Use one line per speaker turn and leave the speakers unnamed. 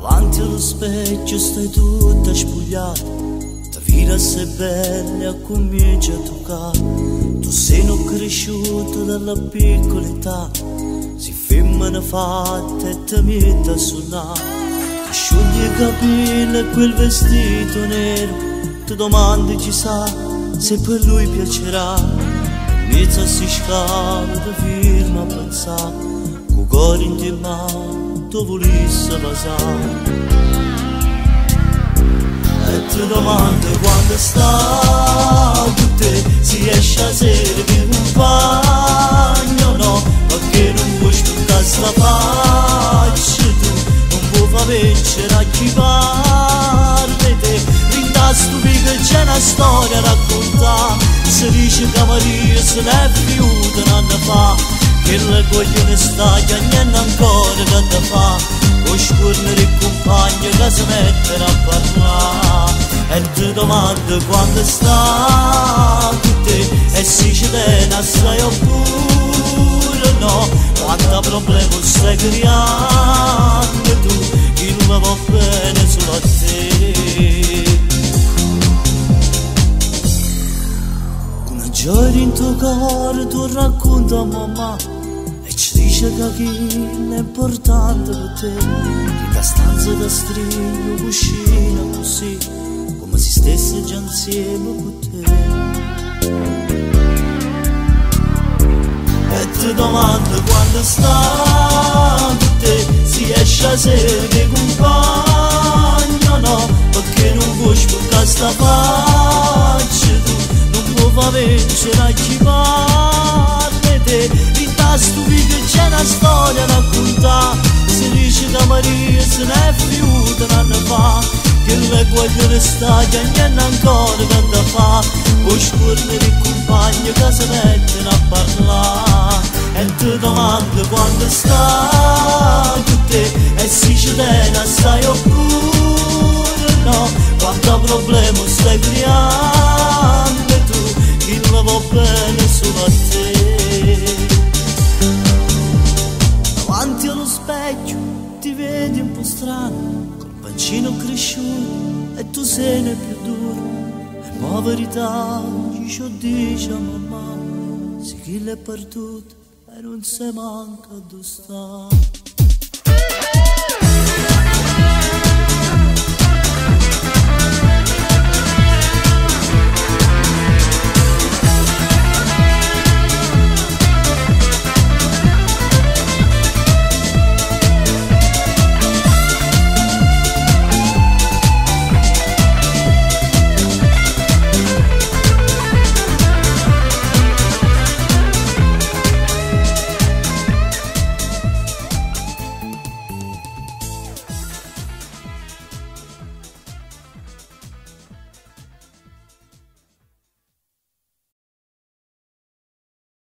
Davanti allo specchio stai tutta spogliata, la vita sei bella e comincia a toccare. Tu sei non cresciuto dalla piccola età, si femmina fatta e ti mette a suonare. Ti sciogli i capelli e quel vestito nero, ti domandi chissà se per lui piacerà. Inizia a si scava, ti firma a pensare, con cuore in te mano tu volessi basare. E ti domandi quando sta con te, si esce a sera che compagno no, perché non vuoi spuntare sta faccia tu, non vuoi far vincere a chi parli te. Rinda stupida c'è una storia a raccontare, si dice che Maria se n'è fiuta un anno fa, che le coglione sta chiagnando ancora che te fa, o scornere il compagno che si metterà a parlare. E ti domando quando sta con te, e si ci tiene assai oppure no, quanto problema stai creando tu, che non va bene solo a te. Una gioia in tuo cuore tu racconta a mamma, ci dice che chi è importante per te, che da stanza da striglio cucina così, come se stesse già insieme con te. E ti domando quando sta con te, si esce a sera che compagno no, perché non vuoi sporcare sta faccia tu, non vuoi far vincere a chi parli te. Stupida c'è una storia da raccontare, si dice che Maria se n'è fiuta un anno fa, che le guaglione sta chiagnando ancora che te fa, puoi scornere il compagno che si mettono a parlare. E ti domando quando sta con te, e si ci tiene assai oppure no, quanto problema stai creando tu, che non va bene solo a te. Davanti allo specchio ti vedi un po' strano, col pancino cresciuto e tu sei ne più duro. E ma verità ci dice mamma, se chi l'è perduto e non si manca dove sta.